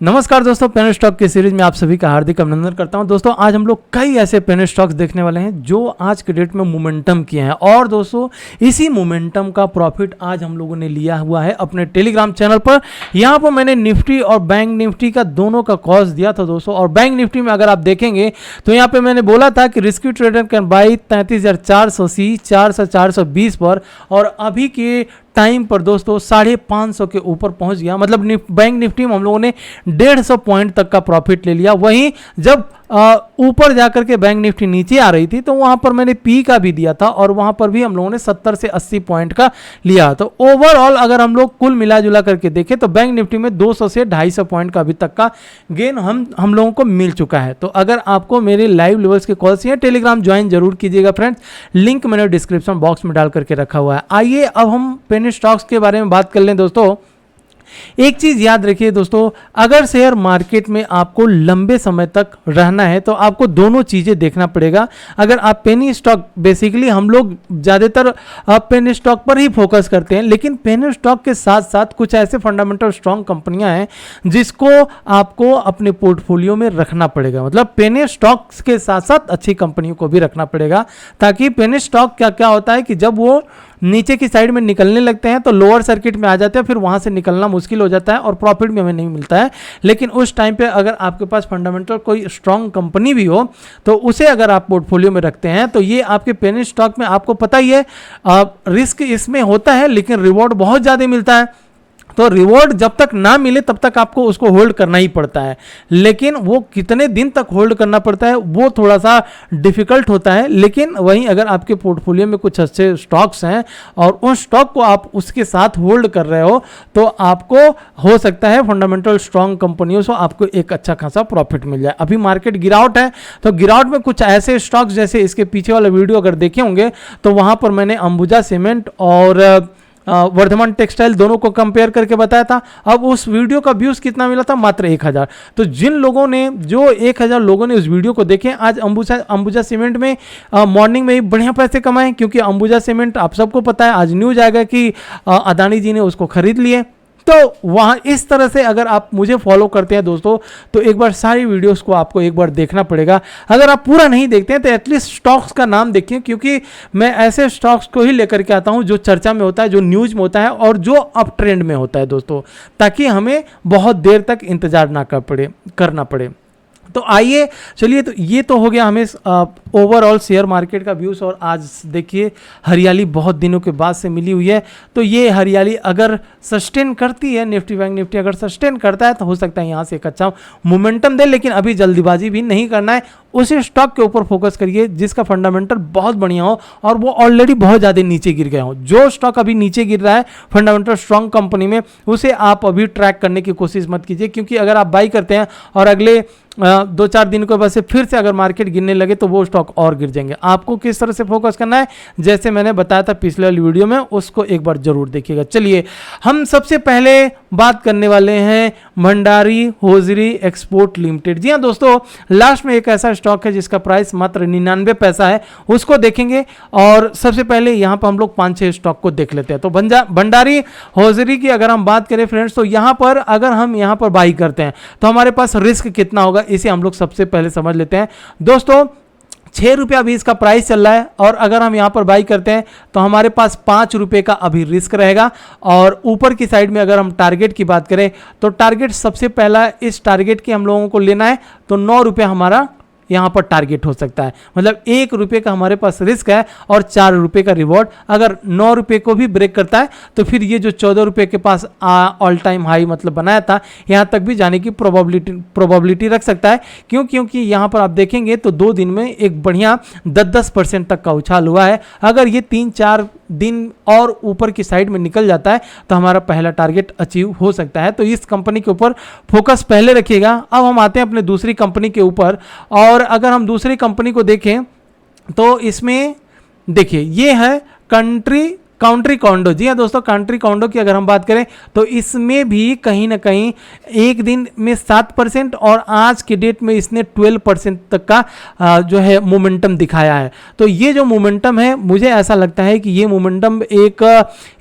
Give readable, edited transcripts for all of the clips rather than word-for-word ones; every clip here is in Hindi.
नमस्कार दोस्तों, पेन स्टॉक की सीरीज में आप सभी का हार्दिक अभिनंदन करता हूं। दोस्तों आज हम लोग कई ऐसे पेन स्टॉक्स देखने वाले हैं जो आज के डेट में मोमेंटम किए हैं और दोस्तों इसी मोमेंटम का प्रॉफिट आज हम लोगों ने लिया हुआ है अपने टेलीग्राम चैनल पर। यहां पर मैंने निफ्टी और बैंक निफ्टी का दोनों का कॉस्ट दिया था दोस्तों। और बैंक निफ्टी में अगर आप देखेंगे तो यहाँ पे मैंने बोला था कि रिस्की ट्रेडर कैन बाई 33,480 420 पर, और अभी के टाइम पर दोस्तों 550 के ऊपर पहुंच गया। मतलब बैंक निफ्टी में हम लोगों ने 150 पॉइंट तक का प्रॉफिट ले लिया। वहीं जब ऊपर जाकर के बैंक निफ्टी नीचे आ रही थी तो वहां पर मैंने पी का भी दिया था और वहां पर भी हम लोगों ने 70 से 80 पॉइंट का लिया। तो ओवरऑल अगर हम लोग कुल मिला जुला करके देखें तो बैंक निफ्टी में 200 से 250 पॉइंट का अभी तक का गेन हम लोगों को मिल चुका है। तो अगर आपको मेरे लाइव लेवल्स के कॉल्स हैं, टेलीग्राम ज्वाइन जरूर कीजिएगा फ्रेंड्स, लिंक मैंने डिस्क्रिप्शन बॉक्स में डाल करके रखा हुआ है। आइए अब हम पेनी स्टॉक्स के बारे में बात कर लें। दोस्तों एक चीज याद रखिए दोस्तों, अगर शेयर मार्केट में आपको लंबे समय तक रहना है तो आपको दोनों चीजें देखना पड़ेगा। अगर आप पेनी स्टॉक, बेसिकली हम लोग ज्यादातर पेनी स्टॉक पर ही फोकस करते हैं, लेकिन पेनी स्टॉक के साथ साथ कुछ ऐसे फंडामेंटल स्ट्रॉन्ग कंपनियां हैं जिसको आपको अपने पोर्टफोलियो में रखना पड़ेगा। मतलब पेनी स्टॉक्स के साथ साथ अच्छी कंपनियों को भी रखना पड़ेगा, ताकि पेनी स्टॉक क्या होता है कि जब वो नीचे की साइड में निकलने लगते हैं तो लोअर सर्किट में आ जाते हैं, फिर वहां से निकलना मुश्किल हो जाता है और प्रॉफिट भी हमें नहीं मिलता है। लेकिन उस टाइम पे अगर आपके पास फंडामेंटल कोई स्ट्रांग कंपनी भी हो तो उसे अगर आप पोर्टफोलियो में रखते हैं तो ये आपके पेनी स्टॉक में, आपको पता ही है रिस्क इसमें होता है लेकिन रिवॉर्ड बहुत ज़्यादा मिलता है। तो रिवॉर्ड जब तक ना मिले तब तक आपको उसको होल्ड करना ही पड़ता है, लेकिन वो कितने दिन तक होल्ड करना पड़ता है वो थोड़ा सा डिफिकल्ट होता है। लेकिन वहीं अगर आपके पोर्टफोलियो में कुछ अच्छे स्टॉक्स हैं और उन स्टॉक को आप उसके साथ होल्ड कर रहे हो तो आपको हो सकता है फंडामेंटल स्ट्रॉन्ग कंपनियों से आपको एक अच्छा खासा प्रॉफिट मिल जाए। अभी मार्केट गिरावट है तो गिरावट में कुछ ऐसे स्टॉक्स, जैसे इसके पीछे वाला वीडियो अगर देखे होंगे तो वहां पर मैंने अंबुजा सीमेंट और वर्धमान टेक्सटाइल दोनों को कंपेयर करके बताया था। अब उस वीडियो का व्यूज कितना मिला था? मात्र 1000। तो जिन लोगों ने, जो 1000 लोगों ने उस वीडियो को देखे, आज अंबुजा सीमेंट में मॉर्निंग में ही बढ़िया पैसे कमाए, क्योंकि अंबुजा सीमेंट आप सबको पता है आज न्यूज आएगा कि अदानी जी ने उसको खरीद लिए। तो वहाँ इस तरह से अगर आप मुझे फॉलो करते हैं दोस्तों तो एक बार सारी वीडियोस को आपको एक बार देखना पड़ेगा। अगर आप पूरा नहीं देखते हैं तो एटलीस्ट स्टॉक्स का नाम देखिए, क्योंकि मैं ऐसे स्टॉक्स को ही लेकर के आता हूं जो चर्चा में होता है, जो न्यूज में होता है और जो अप ट्रेंड में होता है दोस्तों, ताकि हमें बहुत देर तक इंतजार ना करना पड़े। तो आइए चलिए, तो ये तो हो गया हमें ओवरऑल शेयर मार्केट का व्यूज। और आज देखिए हरियाली बहुत दिनों के बाद से मिली हुई है, तो ये हरियाली अगर सस्टेन करती है, निफ्टी बैंक निफ्टी अगर सस्टेन करता है तो हो सकता है यहाँ से एक अच्छा मोमेंटम दे। लेकिन अभी जल्दीबाजी भी नहीं करना है, उसी स्टॉक के ऊपर फोकस करिए जिसका फंडामेंटल बहुत बढ़िया हो और वो ऑलरेडी बहुत ज़्यादा नीचे गिर गया हो। जो स्टॉक अभी नीचे गिर रहा है फंडामेंटल स्ट्रॉन्ग कंपनी में, उसे आप अभी ट्रैक करने की कोशिश मत कीजिए, क्योंकि अगर आप बाई करते हैं और अगले 2-4 दिन के बाद से फिर से अगर मार्केट गिरने लगे तो वो स्टॉक और गिर जाएंगे। आपको किस तरह से फोकस करना है, जैसे मैंने बताया था पिछले वाली वीडियो में, उसको एक बार जरूर देखिएगा। चलिए हम सबसे पहले बात करने वाले हैं भंडारी होजरी एक्सपोर्ट लिमिटेड। जी हाँ दोस्तों, लास्ट में एक ऐसा स्टॉक है जिसका प्राइस मात्र 99 पैसा है, उसको देखेंगे। और सबसे पहले यहाँ पर हम लोग 5-6 स्टॉक को देख लेते हैं। तो भंडारी होजरी की अगर हम बात करें फ्रेंड्स, तो यहाँ पर अगर हम यहाँ पर बाई करते हैं तो हमारे पास रिस्क कितना होगा इसे हम लोग सबसे पहले समझ लेते हैं। दोस्तों 6 रुपया अभी इसका प्राइस चल रहा है और अगर हम यहाँ पर बाई करते हैं तो हमारे पास 5 रुपये का अभी रिस्क रहेगा। और ऊपर की साइड में अगर हम टारगेट की बात करें तो टारगेट सबसे पहला, इस टारगेट की हम लोगों को लेना है तो 9 रुपये हमारा यहाँ पर टारगेट हो सकता है। मतलब 1 रुपये का हमारे पास रिस्क है और 4 रुपये का रिवॉर्ड। अगर 9 रुपये को भी ब्रेक करता है तो फिर ये जो 14 रुपये के पास ऑल टाइम हाई मतलब बनाया था, यहाँ तक भी जाने की प्रोबेबिलिटी रख सकता है। क्योंकि यहाँ पर आप देखेंगे तो 2 दिन में एक बढ़िया 10% तक का उछाल हुआ है। अगर ये 3-4 दिन और ऊपर की साइड में निकल जाता है तो हमारा पहला टारगेट अचीव हो सकता है। तो इस कंपनी के ऊपर फोकस पहले रखिएगा। अब हम आते हैं अपने दूसरी कंपनी के ऊपर, और अगर हम दूसरी कंपनी को देखें तो इसमें देखिए ये है कंट्री काउंट्री कॉन्डो, जी हाँ दोस्तों, काउंट्री कॉन्डो की अगर हम बात करें तो इसमें भी कहीं ना कहीं एक दिन में 7% और आज के डेट में इसने 12% तक का जो है मोमेंटम दिखाया है। तो ये जो मोमेंटम है मुझे ऐसा लगता है कि ये मोमेंटम एक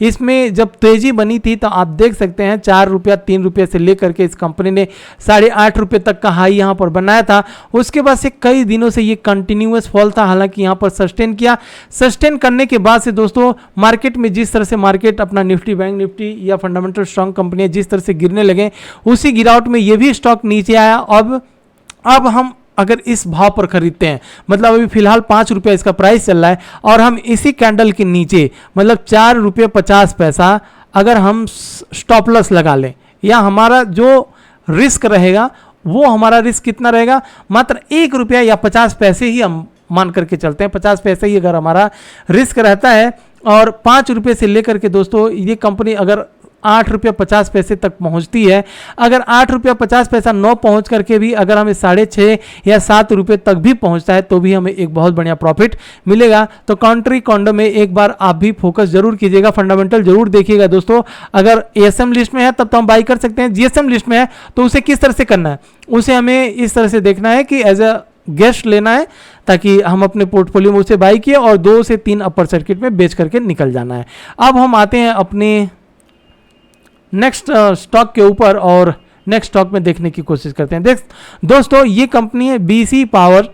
इसमें जब तेजी बनी थी तो आप देख सकते हैं 4 रुपया 3 रुपये से लेकर के इस कंपनी ने 8.5 रुपये तक का हाई यहाँ पर बनाया था। उसके बाद से कई दिनों से ये कंटिन्यूअस फॉल था, हालांकि यहाँ पर सस्टेन किया। सस्टेन करने के बाद से दोस्तों मार्केट में जिस तरह से मार्केट अपना निफ्टी, बैंक निफ्टी या फंडामेंटल स्ट्रांग कंपनियां जिस तरह से गिरने लगे, उसी गिरावट में ये भी स्टॉक नीचे आया। अब हम अगर इस भाव पर खरीदते हैं, मतलब अभी फिलहाल 5 रुपये इसका प्राइस चल रहा है और हम इसी कैंडल के नीचे मतलब 4 रुपये 50 पैसा अगर हम स्टॉप लॉस लगा लें, या हमारा जो रिस्क रहेगा वो हमारा रिस्क कितना रहेगा, मात्र 1 रुपया या 50 पैसे ही हम मान करके चलते हैं, 50 पैसे ही अगर हमारा रिस्क रहता है। और 5 रुपये से लेकर के दोस्तों ये कंपनी अगर 8 रुपया 50 पैसे तक पहुंचती है, अगर 8 रुपया 50 पैसा न पहुंच करके भी अगर हमें 6.5 या 7 रुपये तक भी पहुंचता है तो भी हमें एक बहुत बढ़िया प्रॉफिट मिलेगा। तो काउंट्री कॉन्डो में एक बार आप भी फोकस जरूर कीजिएगा, फंडामेंटल जरूर देखिएगा दोस्तों। अगर एएसएम लिस्ट में है तब तो हम बाई कर सकते हैं, जीएसएम लिस्ट में है तो उसे किस तरह से करना है, उसे हमें इस तरह से देखना है कि एज अ गेस्ट लेना है ताकि हम अपने पोर्टफोलियो में उसे बाई किए और 2 से 3 अपर सर्किट में बेच करके निकल जाना है। अब हम आते हैं अपने नेक्स्ट स्टॉक के ऊपर और नेक्स्ट स्टॉक में देखने की कोशिश करते हैं। दोस्तों ये कंपनी है बीसी पावर,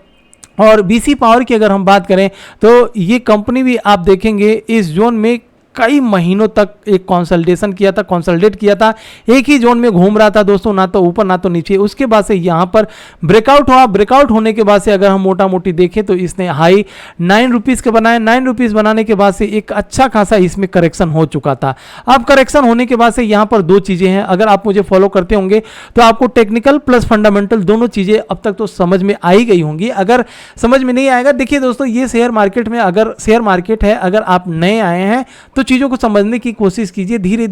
और बीसी पावर की अगर हम बात करें तो ये कंपनी भी आप देखेंगे इस जोन में कई महीनों तक एक कंसोलिडेट किया था, एक ही जोन में घूम रहा था दोस्तों, ना तो ऊपर ना तो नीचे। उसके बाद से यहाँ पर ब्रेकआउट हुआ, ब्रेकआउट होने के बाद से अगर हम मोटा मोटी देखें तो इसने हाई 9 रुपीज़ के बनाए, 9 रुपीज़ बनाने के बाद से एक अच्छा खासा इसमें करेक्शन हो चुका था। अब करेक्शन होने के बाद से यहाँ पर 2 चीज़ें हैं, अगर आप मुझे फॉलो करते होंगे तो आपको टेक्निकल प्लस फंडामेंटल दोनों चीज़ें अब तक तो समझ में आई गई होंगी। अगर समझ में नहीं आएगा, देखिए दोस्तों ये शेयर मार्केट में अगर शेयर मार्केट है, अगर आप नए आए हैं तो चीज़ों को समझने की कोशिश कीजिए, धीरे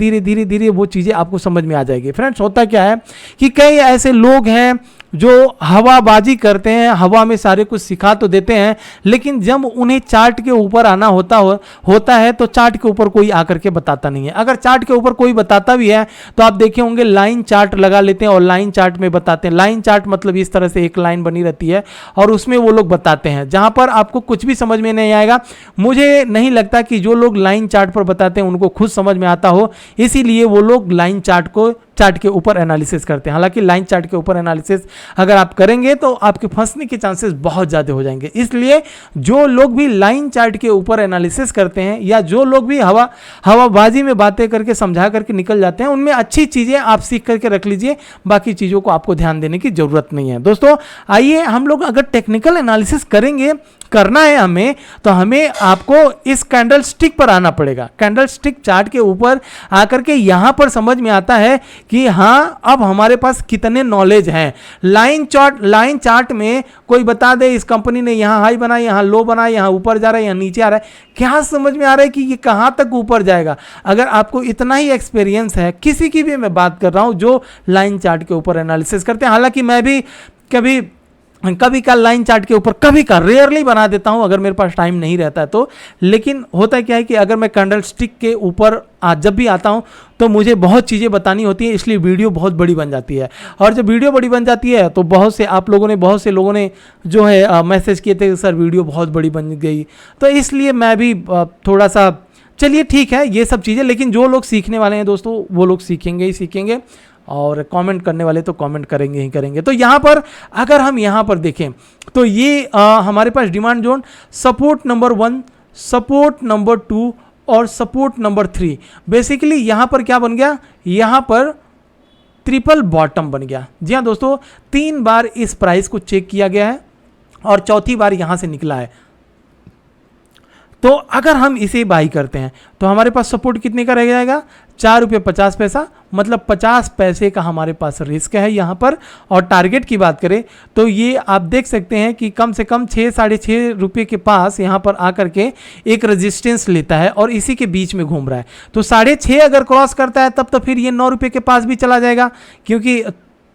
धीरे वो चीज़ें आपको समझ में आ जाएगी। फ्रेंड्स होता क्या है कि कई ऐसे लोग हैं जो हवाबाजी करते हैं, हवा में सारे कुछ सिखा तो देते हैं, लेकिन जब उन्हें चार्ट के ऊपर आना होता है तो चार्ट के ऊपर कोई आकर के बताता नहीं है। अगर चार्ट के ऊपर कोई बताता भी है तो आप देखे होंगे लाइन चार्ट लगा लेते हैं और लाइन चार्ट में बताते हैं। लाइन चार्ट मतलब इस तरह से एक लाइन बनी रहती है और उसमें वो लोग बताते हैं, जहां पर आपको कुछ भी समझ में नहीं आएगा। मुझे नहीं लगता कि जो लोग लाइन चार्ट पर बताते हैं उनको खुद समझ में आता हो, इसीलिए वो लोग लाइन चार्ट के ऊपर एनालिसिस करते हैं। हालांकि लाइन चार्ट के ऊपर एनालिसिस अगर आप करेंगे तो आपके फंसने के चांसेस बहुत ज़्यादा हो जाएंगे। इसलिए जो लोग भी लाइन चार्ट के ऊपर एनालिसिस करते हैं या जो लोग भी हवाबाजी में बातें करके समझा करके निकल जाते हैं, उनमें अच्छी चीज़ें आप सीख करके रख लीजिए, बाकी चीज़ों को आपको ध्यान देने की ज़रूरत नहीं है। दोस्तों आइए हम लोग अगर टेक्निकल एनालिसिस करना है हमें, तो हमें आपको इस कैंडल स्टिक पर आना पड़ेगा। कैंडल स्टिक चार्ट के ऊपर आकर के यहाँ पर समझ में आता है कि हाँ अब हमारे पास कितने नॉलेज हैं। लाइन चार्ट में कोई बता दे इस कंपनी ने यहाँ हाई बनाया, यहाँ लो बनाया, यहाँ ऊपर जा रहा है, यहाँ नीचे आ रहा है, क्या समझ में आ रहा है कि ये कहाँ तक ऊपर जाएगा। अगर आपको इतना ही एक्सपीरियंस है, किसी की भी मैं बात कर रहा हूँ जो लाइन चार्ट के ऊपर एनालिसिस करते हैं, हालांकि मैं भी कभी का लाइन चार्ट के ऊपर कभी का रेयरली बना देता हूं अगर मेरे पास टाइम नहीं रहता है तो। लेकिन होता क्या है कि अगर मैं कैंडल स्टिक के ऊपर जब भी आता हूं तो मुझे बहुत चीज़ें बतानी होती है, इसलिए वीडियो बहुत बड़ी बन जाती है। और जब वीडियो बड़ी बन जाती है तो बहुत से लोगों ने जो है मैसेज किए थे सर वीडियो बहुत बड़ी बन गई, तो इसलिए मैं भी थोड़ा सा चलिए ठीक है ये सब चीज़ें। लेकिन जो लोग सीखने वाले हैं दोस्तों वो लोग सीखेंगे ही सीखेंगे, और कमेंट करने वाले तो कमेंट करेंगे ही करेंगे। तो यहाँ पर अगर हम यहाँ पर देखें तो ये हमारे पास demand zone support number 1, support number 2 और सपोर्ट नंबर 3, बेसिकली यहाँ पर क्या बन गया, यहाँ पर ट्रिपल बॉटम बन गया। जी हाँ दोस्तों, 3 बार इस प्राइस को चेक किया गया है और चौथी बार यहाँ से निकला है। तो अगर हम इसे बाई करते हैं तो हमारे पास सपोर्ट कितने का रह जाएगा, 4 रुपये 50 पैसा, मतलब 50 पैसे का हमारे पास रिस्क है यहाँ पर। और टारगेट की बात करें तो ये आप देख सकते हैं कि कम से कम 6-6.5 रुपये के पास यहाँ पर आकर के एक रेजिस्टेंस लेता है और इसी के बीच में घूम रहा है। तो 6.5 अगर क्रॉस करता है तब तो फिर ये 9 रुपये के पास भी चला जाएगा, क्योंकि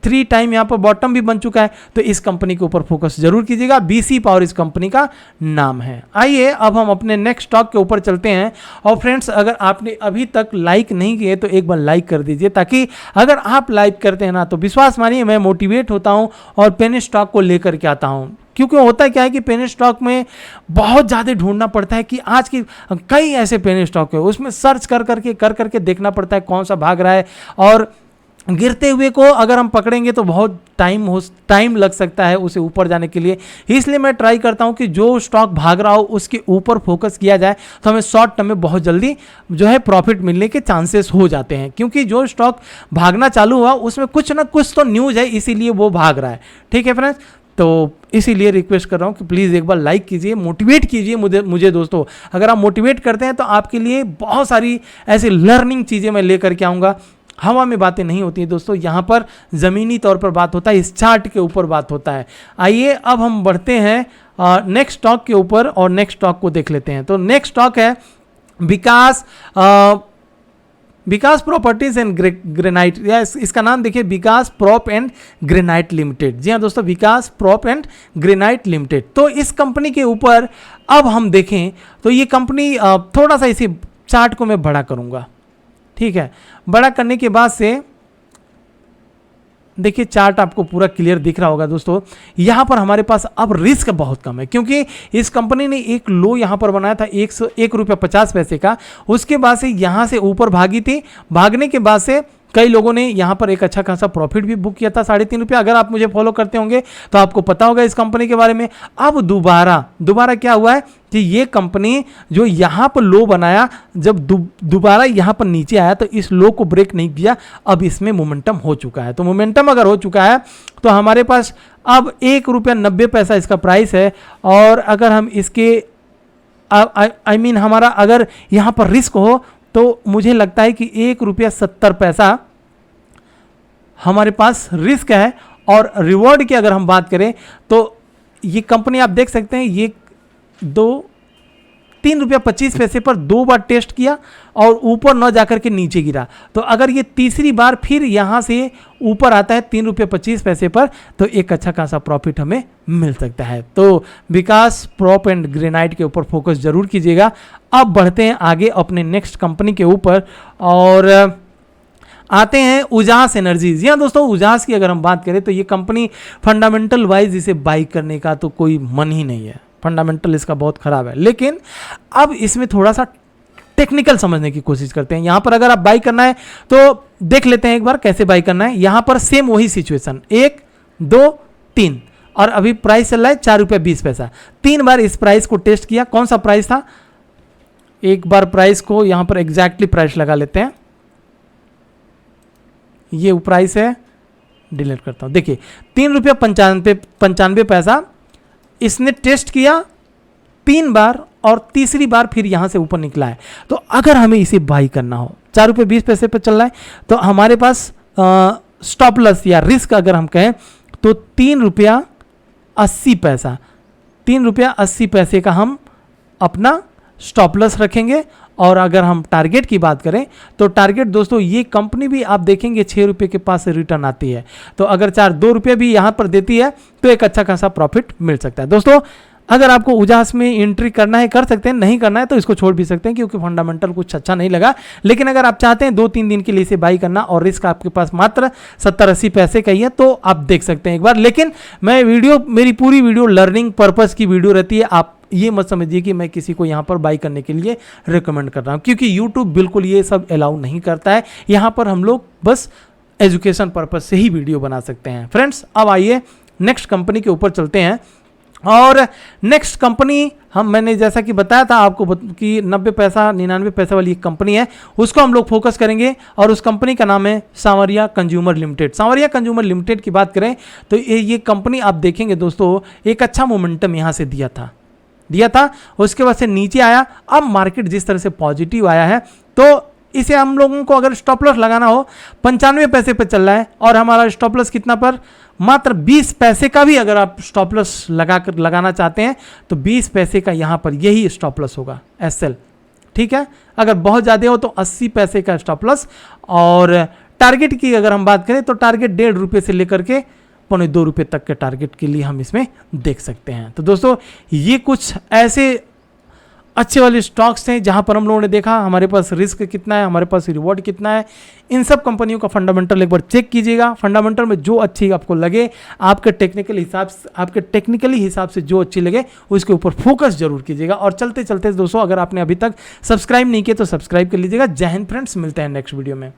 3 टाइम यहाँ पर बॉटम भी बन चुका है, तो इस कंपनी के ऊपर फोकस जरूर कीजिएगा। बीसी पावर इस कंपनी का नाम है। आइए अब हम अपने नेक्स्ट स्टॉक के ऊपर चलते हैं। और फ्रेंड्स, अगर आपने अभी तक लाइक नहीं किए तो एक बार लाइक कर दीजिए, ताकि अगर आप लाइक करते हैं ना तो विश्वास मानिए मैं मोटिवेट होता हूँ और पेनी स्टॉक को लेकर के आता हूँ। क्योंकि होता क्या है कि पेनी स्टॉक में बहुत ज़्यादा ढूंढना पड़ता है कि आज की कई ऐसे पेनी स्टॉक है, उसमें सर्च कर करके देखना पड़ता है कौन सा भाग रहा है, और गिरते हुए को अगर हम पकड़ेंगे तो बहुत टाइम लग सकता है उसे ऊपर जाने के लिए। इसलिए मैं ट्राई करता हूं कि जो स्टॉक भाग रहा हो उसके ऊपर फोकस किया जाए, तो हमें शॉर्ट टर्म में बहुत जल्दी जो है प्रॉफिट मिलने के चांसेस हो जाते हैं। क्योंकि जो स्टॉक भागना चालू हुआ उसमें कुछ ना कुछ तो न्यूज़ है, इसीलिए वो भाग रहा है। ठीक है फ्रेंड्स, तो इसीलिए रिक्वेस्ट कर रहा हूँ कि प्लीज़ एक बार लाइक कीजिए, मोटिवेट कीजिए मुझे दोस्तों। अगर आप मोटिवेट करते हैं तो आपके लिए बहुत सारी ऐसी लर्निंग चीज़ें मैं लेकर के आऊँगा। हवा में बातें नहीं होती है दोस्तों, यहाँ पर ज़मीनी तौर पर बात होता है, इस चार्ट के ऊपर बात होता है। आइए अब हम बढ़ते हैं नेक्स्ट स्टॉक के ऊपर और नेक्स्ट स्टॉक को देख लेते हैं। तो नेक्स्ट स्टॉक है विकास प्रॉपर्टीज एंड ग्रेनाइट, या इसका नाम देखिए विकास प्रॉप एंड ग्रेनाइट लिमिटेड। जी हाँ दोस्तों, विकास प्रॉप एंड ग्रेनाइट लिमिटेड। तो इस कंपनी के ऊपर अब हम देखें तो ये कंपनी थोड़ा सा इसी चार्ट को मैं बड़ा करूँगा। ठीक है, बड़ा करने के बाद से देखिए चार्ट आपको पूरा क्लियर दिख रहा होगा दोस्तों। यहाँ पर हमारे पास अब रिस्क बहुत कम है, क्योंकि इस कंपनी ने एक लो यहाँ पर बनाया था 101 रुपये 50 पैसे का। उसके बाद से यहाँ से ऊपर भागी थी, भागने के बाद से कई लोगों ने यहाँ पर एक अच्छा खासा प्रॉफिट भी बुक किया था 3.5 रुपये। अगर आप मुझे फॉलो करते होंगे तो आपको पता होगा इस कंपनी के बारे में। अब दोबारा क्या हुआ है कि ये कंपनी जो यहाँ पर लो बनाया, जब दोबारा यहाँ पर नीचे आया तो इस लो को ब्रेक नहीं किया। अब इसमें मोमेंटम हो चुका है। तो मोमेंटम अगर हो चुका है तो हमारे पास अब 1 रुपया 90 पैसा इसका प्राइस है। और अगर हम इसके हमारा अगर यहाँ पर रिस्क हो तो मुझे लगता है कि 1 रुपया 70 पैसा हमारे पास रिस्क है। और रिवॉर्ड की अगर हम बात करें तो ये कंपनी आप देख सकते हैं, ये 3 रुपया 25 पैसे पर 2 बार टेस्ट किया और ऊपर न जाकर के नीचे गिरा। तो अगर ये तीसरी बार फिर यहाँ से ऊपर आता है 3 रुपये 25 पैसे पर, तो एक अच्छा खासा प्रॉफिट हमें मिल सकता है। तो विकास प्रॉप एंड ग्रेनाइट के ऊपर फोकस जरूर कीजिएगा। अब बढ़ते हैं आगे अपने नेक्स्ट कंपनी के ऊपर और आते हैं उजास एनर्जीज। यहाँ दोस्तों उजास की अगर हम बात करें तो ये कंपनी फंडामेंटल वाइज इसे बाई करने का तो कोई मन ही नहीं है, फंडामेंटल इसका बहुत खराब है। लेकिन अब इसमें थोड़ा सा टेक्निकल समझने की कोशिश करते हैं। यहाँ पर अगर आप बाई करना है तो देख लेते हैं एक बार कैसे बाई करना है। यहाँ पर सेम वही सिचुएशन 1 2 3 और अभी प्राइस चल रहा है 4 रुपये 20 पैसा। 3 बार इस प्राइस को टेस्ट किया। कौन सा प्राइस था, एक बार प्राइस को यहाँ पर एग्जैक्टली प्राइस लगा लेते हैं। ये प्राइस है, डिलीट करता हूँ। देखिए 3 रुपया 95 पैसा इसने टेस्ट किया 3 बार और तीसरी बार फिर यहाँ से ऊपर निकला है। तो अगर हमें इसे बाई करना हो, 4 रुपये 20 पैसे पर चल रहा है, तो हमारे पास स्टॉप लॉस या रिस्क अगर हम कहें तो 3 रुपया 80 पैसा, 3 रुपया 80 पैसे का हम अपना स्टॉप लॉस रखेंगे। और अगर हम टारगेट की बात करें तो टारगेट दोस्तों ये कंपनी भी आप देखेंगे 6 रुपये के पास से रिटर्न आती है। तो अगर 2 रुपये भी यहाँ पर देती है तो एक अच्छा खासा प्रॉफिट मिल सकता है। दोस्तों अगर आपको उजास में एंट्री करना है कर सकते हैं, नहीं करना है तो इसको छोड़ भी सकते हैं, क्योंकि फंडामेंटल कुछ अच्छा नहीं लगा। लेकिन अगर आप चाहते हैं 2-3 दिन के लिए इसे बाई करना और रिस्क आपके पास मात्र 70-80 पैसे का ही है तो आप देख सकते हैं एक बार। लेकिन मेरी पूरी वीडियो लर्निंग पर्पस की वीडियो रहती है। आप ये मत समझिए कि मैं किसी को यहाँ पर बाई करने के लिए रिकमेंड कर रहा हूँ, क्योंकि यूट्यूब बिल्कुल ये सब अलाउ नहीं करता है। यहाँ पर हम लोग बस एजुकेशन पर्पस से ही वीडियो बना सकते हैं। फ्रेंड्स अब आइए नेक्स्ट कंपनी के ऊपर चलते हैं। और नेक्स्ट कंपनी मैंने जैसा कि बताया था आपको कि 90 पैसा 99 पैसा वाली एक कंपनी है, उसको हम लोग फोकस करेंगे। और उस कंपनी का नाम है सांवरिया कंज्यूमर लिमिटेड। सांवरिया कंज्यूमर लिमिटेड की बात करें तो ये कंपनी आप देखेंगे दोस्तों एक अच्छा मोमेंटम यहाँ से दिया था, उसके बाद से नीचे आया। अब मार्केट जिस तरह से पॉजिटिव आया है तो इसे हम लोगों को अगर स्टॉप लॉस लगाना हो 95 पैसे पर चल रहा है और हमारा स्टॉप लॉस कितना पर, मात्र 20 पैसे का भी अगर आप स्टॉप लॉस लगाना चाहते हैं तो 20 पैसे का यहाँ पर यही स्टॉप लॉस होगा एसएल। ठीक है, अगर बहुत ज़्यादा हो तो 80 पैसे का स्टॉप लॉस और टारगेट की अगर हम बात करें तो टारगेट 1.5 रुपये से लेकर के 1.25 रुपये तक के टारगेट के लिए हम इसमें देख सकते हैं। तो दोस्तों ये कुछ ऐसे अच्छे वाले स्टॉक्स हैं जहां पर हम लोगों ने देखा हमारे पास रिस्क कितना है, हमारे पास रिवॉर्ड कितना है। इन सब कंपनियों का फंडामेंटल एक बार चेक कीजिएगा। फंडामेंटल में जो अच्छी आपको लगे, आपके टेक्निकली हिसाब से जो अच्छी लगे उसके ऊपर फोकस जरूर कीजिएगा। और चलते चलते दोस्तों अगर आपने अभी तक सब्सक्राइब नहीं किया तो सब्सक्राइब कर लीजिएगा। जय हिंद फ्रेंड्स, मिलते हैं नेक्स्ट वीडियो में।